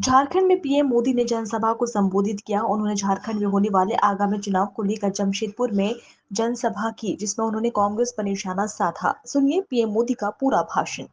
झारखंड में पीएम मोदी ने जनसभा को संबोधित किया। उन्होंने झारखंड में होने वाले आगामी चुनाव को लेकर जमशेदपुर में जनसभा की, जिसमें उन्होंने कांग्रेस पर निशाना साधा। सुनिए पीएम मोदी का पूरा भाषण।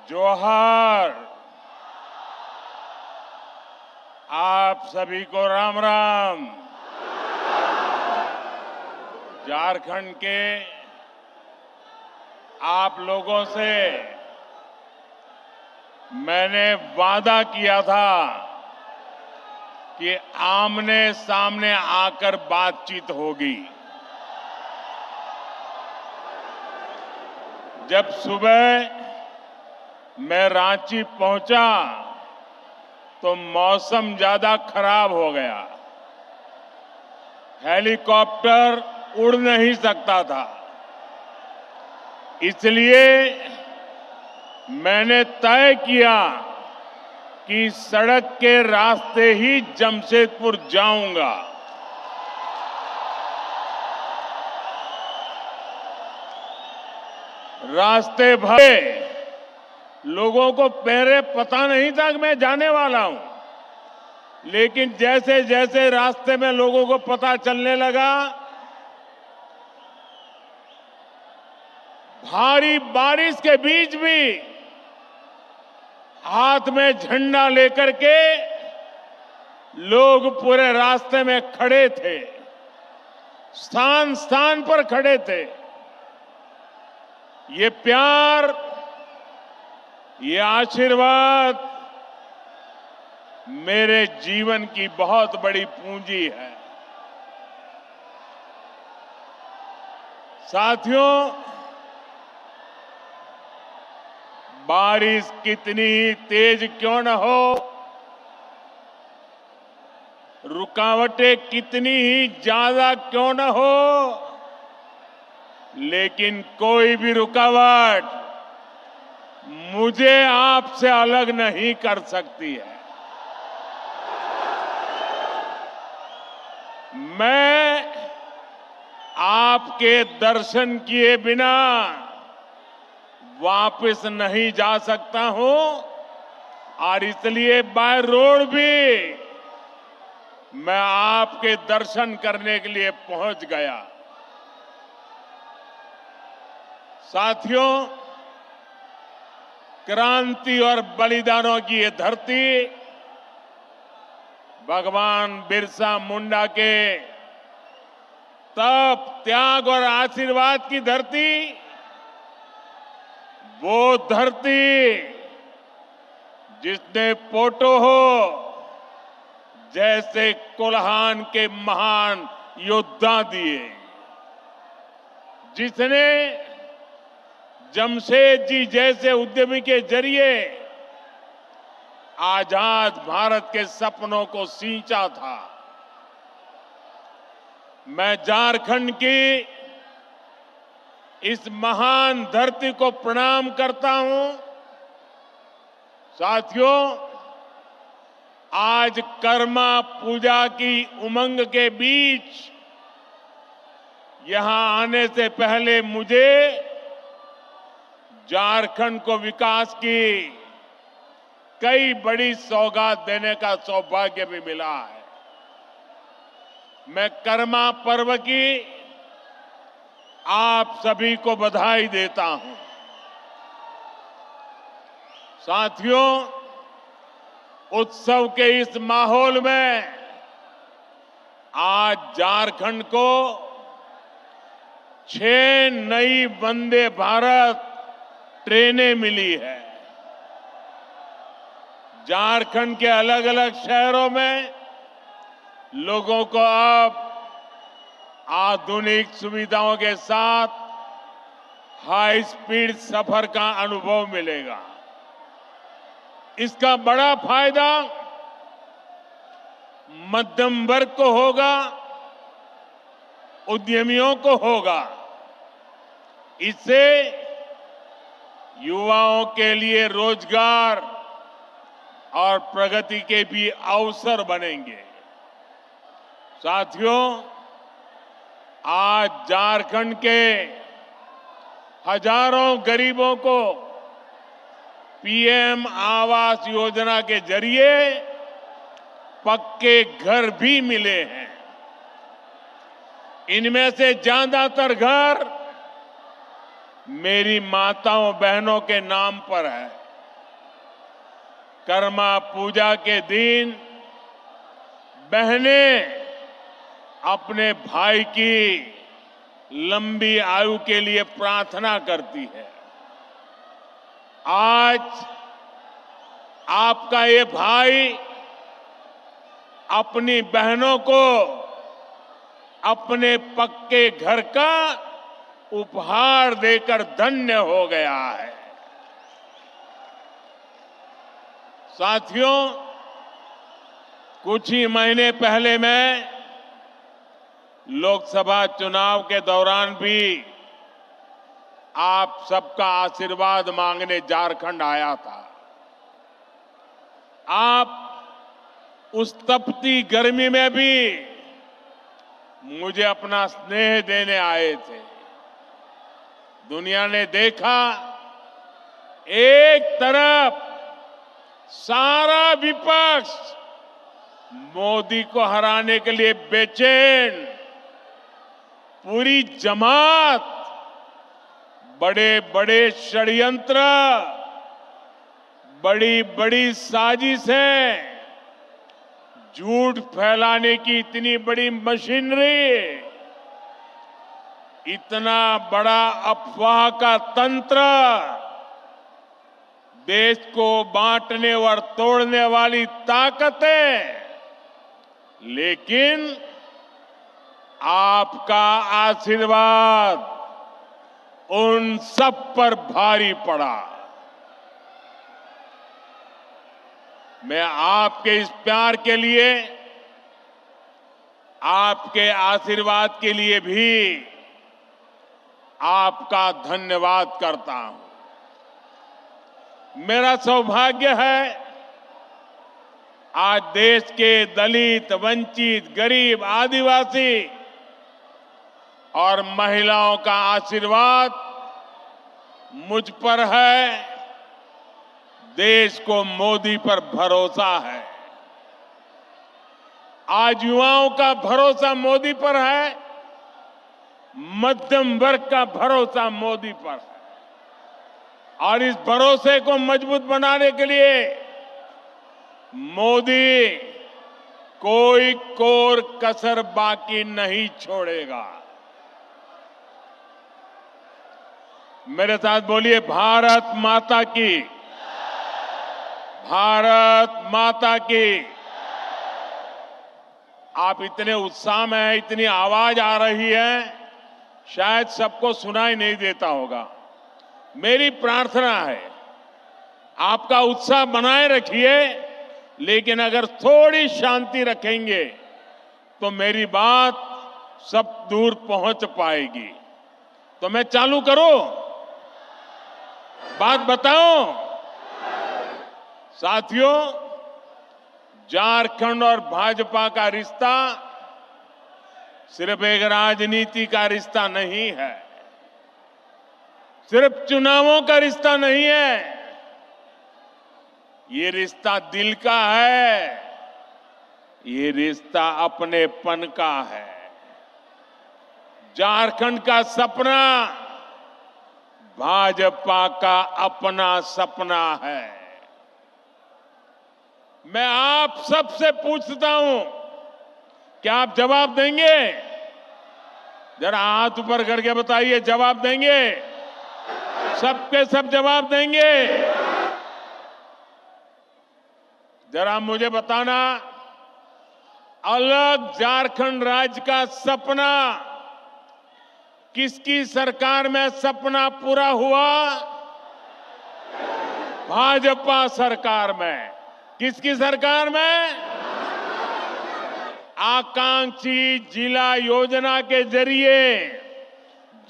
जोहार। आप सभी को राम राम। झारखंड के आप लोगों से मैंने वादा किया था कि आमने सामने आकर बातचीत होगी। जब सुबह मैं रांची पहुंचा तो मौसम ज्यादा खराब हो गया। हेलीकॉप्टर उड़ नहीं सकता था, इसलिए मैंने तय किया कि सड़क के रास्ते ही जमशेदपुर जाऊंगा। रास्ते भरे, लोगों को पहले पता नहीं था कि मैं जाने वाला हूं, लेकिन जैसे जैसे रास्ते में लोगों को पता चलने लगा, भारी बारिश के बीच भी हाथ में झंडा लेकर के लोग पूरे रास्ते में खड़े थे, स्थान स्थान पर खड़े थे। ये प्यार, ये आशीर्वाद मेरे जीवन की बहुत बड़ी पूंजी है। साथियों, बारिश कितनी ही तेज क्यों न हो, रुकावटें कितनी ही ज्यादा क्यों न हो, लेकिन कोई भी रुकावट मुझे आपसे अलग नहीं कर सकती है। मैं आपके दर्शन किए बिना वापस नहीं जा सकता हूं, और इसलिए बाय रोड भी मैं आपके दर्शन करने के लिए पहुंच गया। साथियों, क्रांति और बलिदानों की ये धरती भगवान बिरसा मुंडा के तप, त्याग और आशीर्वाद की धरती, वो धरती जिसने पोटोहो जैसे कोल्हान के महान योद्धा दिए, जिसने जमशेद जी जैसे उद्यमी के जरिए आजाद भारत के सपनों को सींचा था। मैं झारखंड की इस महान धरती को प्रणाम करता हूं। साथियों, आज कर्मा पूजा की उमंग के बीच यहां आने से पहले मुझे झारखंड को विकास की कई बड़ी सौगात देने का सौभाग्य भी मिला है। मैं कर्मा पर्व की आप सभी को बधाई देता हूं। साथियों, उत्सव के इस माहौल में आज झारखंड को 6 नई वंदे भारत ट्रेनें मिली है। झारखंड के अलग अलग शहरों में लोगों को अब आधुनिक सुविधाओं के साथ हाई स्पीड सफर का अनुभव मिलेगा। इसका बड़ा फायदा मध्यम वर्ग को होगा, उद्यमियों को होगा। इससे युवाओं के लिए रोजगार और प्रगति के भी अवसर बनेंगे। साथियों, आज झारखंड के हजारों गरीबों को पीएम आवास योजना के जरिए पक्के घर भी मिले हैं। इनमें से ज्यादातर घर मेरी माताओं बहनों के नाम पर है। कर्मा पूजा के दिन बहनें अपने भाई की लंबी आयु के लिए प्रार्थना करती है। आज आपका ये भाई अपनी बहनों को अपने पक्के घर का उपहार देकर धन्य हो गया है। साथियों, कुछ ही महीने पहले मैं लोकसभा चुनाव के दौरान भी आप सबका आशीर्वाद मांगने झारखंड आया था। आप उस तपती गर्मी में भी मुझे अपना स्नेह देने आए थे। दुनिया ने देखा, एक तरफ सारा विपक्ष मोदी को हराने के लिए बेचैन, पूरी जमात बड़े बड़े षड्यंत्र, बड़ी बड़ी साजिशें, झूठ फैलाने की इतनी बड़ी मशीनरी, इतना बड़ा अफवाह का तंत्र, देश को बांटने और तोड़ने वाली ताकतें, लेकिन आपका आशीर्वाद उन सब पर भारी पड़ा। मैं आपके इस प्यार के लिए, आपके आशीर्वाद के लिए भी आपका धन्यवाद करता हूं। मेरा सौभाग्य है आज देश के दलित, वंचित, गरीब, आदिवासी और महिलाओं का आशीर्वाद मुझ पर है। देश को मोदी पर भरोसा है। आज युवाओं का भरोसा मोदी पर है, मध्यम वर्ग का भरोसा मोदी पर है। और इस भरोसे को मजबूत बनाने के लिए मोदी कोई कोर कसर बाकी नहीं छोड़ेगा। मेरे साथ बोलिए, भारत माता की, भारत माता की। आप इतने उत्साह में हैं, इतनी आवाज आ रही है, शायद सबको सुनाई नहीं देता होगा। मेरी प्रार्थना है, आपका उत्साह बनाए रखिए, लेकिन अगर थोड़ी शांति रखेंगे तो मेरी बात सब दूर पहुंच पाएगी। तो मैं चालू करूं? बात बताऊं? साथियों, झारखंड और भाजपा का रिश्ता सिर्फ एक राजनीति का रिश्ता नहीं है, सिर्फ चुनावों का रिश्ता नहीं है। ये रिश्ता दिल का है, ये रिश्ता अपनेपन का है। झारखंड का सपना भाजपा का अपना सपना है। मैं आप सबसे पूछता हूं, क्या आप जवाब देंगे? जरा हाथ ऊपर करके बताइए, जवाब देंगे? सबके सब जवाब देंगे? जरा मुझे बताना, अलग झारखंड राज्य का सपना किसकी सरकार में सपना पूरा हुआ? भाजपा सरकार में। किसकी सरकार में? आकांक्षी जिला योजना के जरिए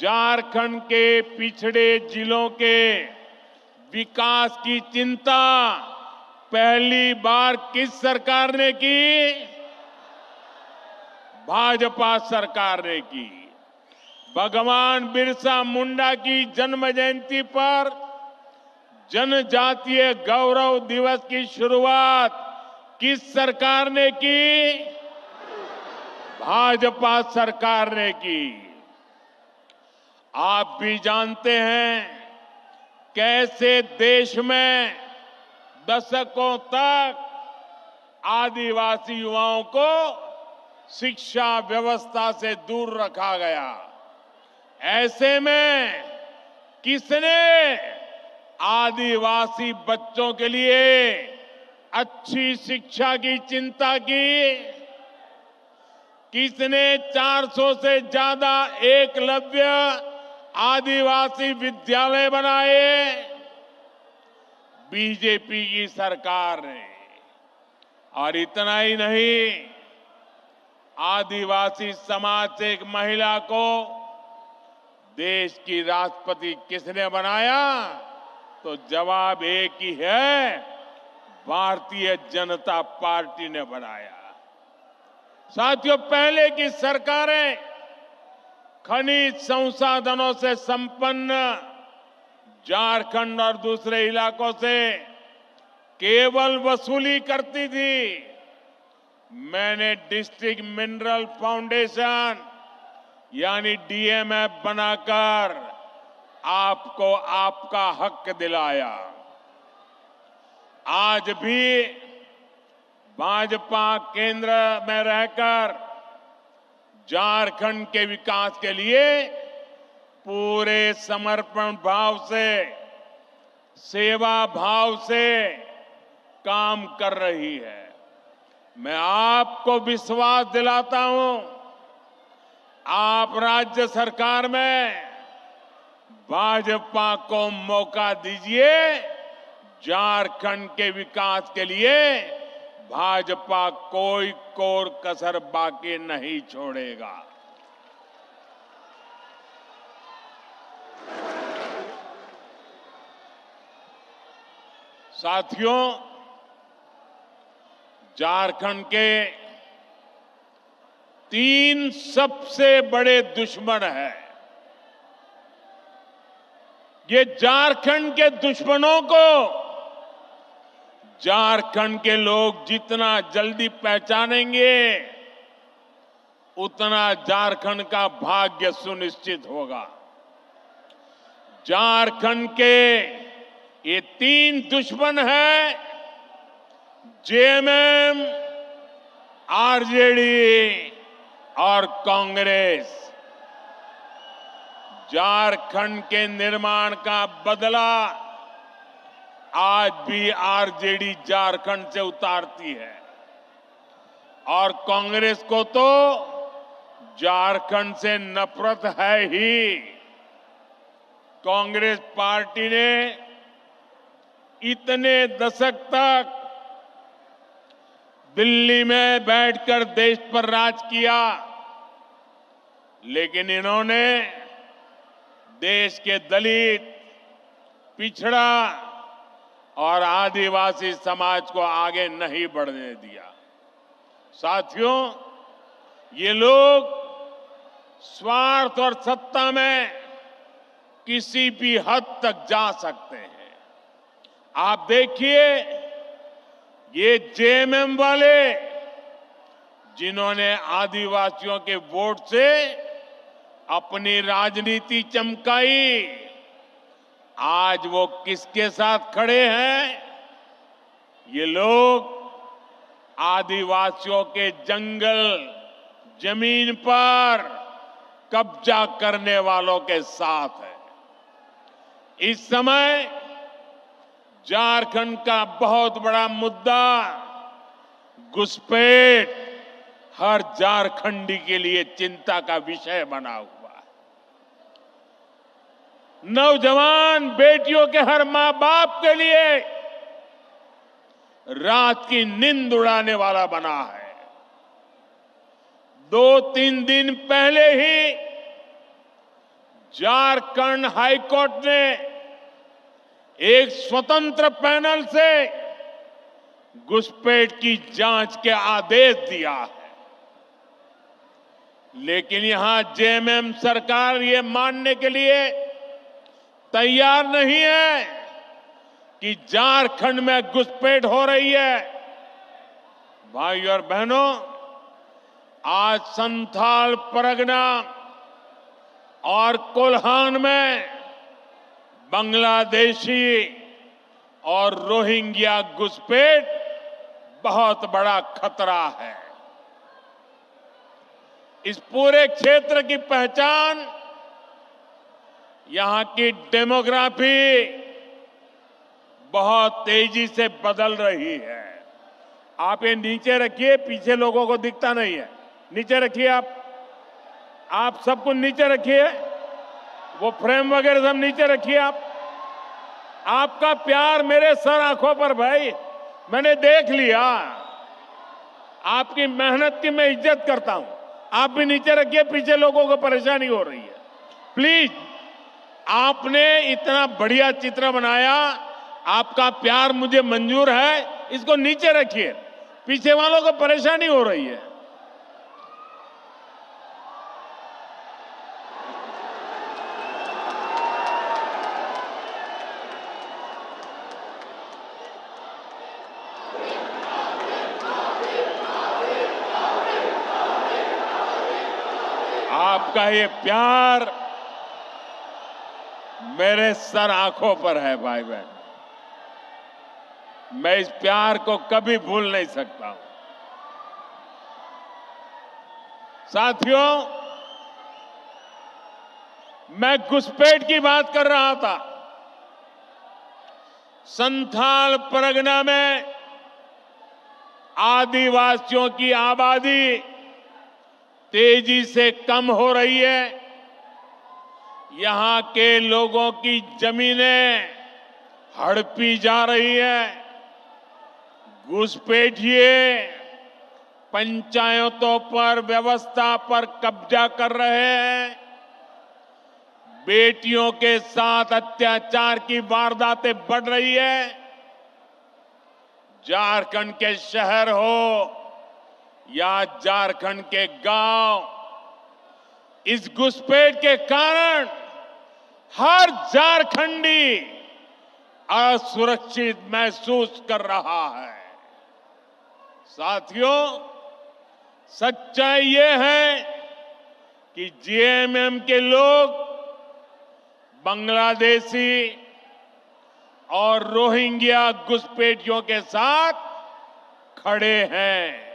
झारखंड के पिछड़े जिलों के विकास की चिंता पहली बार किस सरकार ने की? भाजपा सरकार ने की। भगवान बिरसा मुंडा की जन्म जयंती पर जनजातीय गौरव दिवस की शुरुआत किस सरकार ने की? भाजपा सरकार ने की। आप भी जानते हैं कैसे देश में दशकों तक आदिवासी युवाओं को शिक्षा व्यवस्था से दूर रखा गया। ऐसे में किसने आदिवासी बच्चों के लिए अच्छी शिक्षा की चिंता की? किसने 400 से ज्यादा एकलव्य आदिवासी विद्यालय बनाए? बीजेपी की सरकार ने। और इतना ही नहीं, आदिवासी समाज से एक महिला को देश की राष्ट्रपति किसने बनाया? तो जवाब एक ही है, भारतीय जनता पार्टी ने बनाया। साथियों, पहले की सरकारें खनिज संसाधनों से संपन्न झारखंड और दूसरे इलाकों से केवल वसूली करती थी। मैंने डिस्ट्रिक्ट मिनरल फाउंडेशन यानी डीएमएफ बनाकर आपको आपका हक दिलाया। आज भी भाजपा केंद्र में रहकर झारखंड के विकास के लिए पूरे समर्पण भाव से, सेवा भाव से काम कर रही है। मैं आपको विश्वास दिलाता हूं, आप राज्य सरकार में भाजपा को मौका दीजिए। झारखंड के विकास के लिए भाजपा कोई कोर कसर बाकी नहीं छोड़ेगा। साथियों, झारखंड के 3 सबसे बड़े दुश्मन हैं। ये झारखंड के दुश्मनों को झारखंड के लोग जितना जल्दी पहचानेंगे, उतना झारखंड का भाग्य सुनिश्चित होगा। झारखंड के ये 3 दुश्मन हैं, जेएमएम, आरजेडी और कांग्रेस। झारखंड के निर्माण का बदला आज भी आरजेडी झारखंड से उतारती है और कांग्रेस को तो झारखंड से नफरत है ही। कांग्रेस पार्टी ने इतने दशक तक दिल्ली में बैठकर देश पर राज किया, लेकिन इन्होंने देश के दलित, पिछड़ा और आदिवासी समाज को आगे नहीं बढ़ने दिया। साथियों, ये लोग स्वार्थ और सत्ता में किसी भी हद तक जा सकते हैं। आप देखिए, ये जेएमएम वाले जिन्होंने आदिवासियों के वोट से अपनी राजनीति चमकाई, आज वो किसके साथ खड़े हैं? ये लोग आदिवासियों के जंगल, जमीन पर कब्जा करने वालों के साथ है। इस समय झारखंड का बहुत बड़ा मुद्दा घुसपैठ हर झारखंडी के लिए चिंता का विषय बना हुआ है। नौजवान बेटियों के हर मां बाप के लिए रात की नींद उड़ाने वाला बना है। 2-3 दिन पहले ही झारखंड हाईकोर्ट ने एक स्वतंत्र पैनल से घुसपैठ की जांच के आदेश दिया है, लेकिन यहां जेएमएम सरकार ये मानने के लिए तैयार नहीं है कि झारखंड में घुसपैठ हो रही है। भाइयों और बहनों, आज संथाल परगना और कोल्हान में बांग्लादेशी और रोहिंग्या घुसपैठ बहुत बड़ा खतरा है। इस पूरे क्षेत्र की पहचान यहां की डेमोग्राफी बहुत तेजी से बदल रही है। आप ये नीचे रखिए, पीछे लोगों को दिखता नहीं है। नीचे रखिए आप सब कुछ नीचे रखिए, वो फ्रेम वगैरह सब नीचे रखिए। आपका प्यार मेरे सर आंखों पर भाई, मैंने देख लिया। आपकी मेहनत की मैं इज्जत करता हूं। आप भी नीचे रखिए, पीछे लोगों को परेशानी हो रही है। प्लीज, आपने इतना बढ़िया चित्र बनाया, आपका प्यार मुझे मंजूर है, इसको नीचे रखिए, पीछे वालों को परेशानी हो रही है। आपका ये प्यार मेरे सर आंखों पर है भाई बहन। मैं इस प्यार को कभी भूल नहीं सकता हूं। साथियों, मैं घुसपैठ की बात कर रहा था। संथाल परगना में आदिवासियों की आबादी तेजी से कम हो रही है। यहां के लोगों की जमीनें हड़पी जा रही है। घुसपैठिए पंचायतों पर, व्यवस्था पर कब्जा कर रहे हैं। बेटियों के साथ अत्याचार की वारदातें बढ़ रही है। झारखंड के शहर हो या झारखंड के गांव, इस घुसपैठ के कारण हर झारखंडी असुरक्षित महसूस कर रहा है। साथियों, सच्चाई ये है कि जेएमएम के लोग बांग्लादेशी और रोहिंग्या घुसपैठियों के साथ खड़े हैं।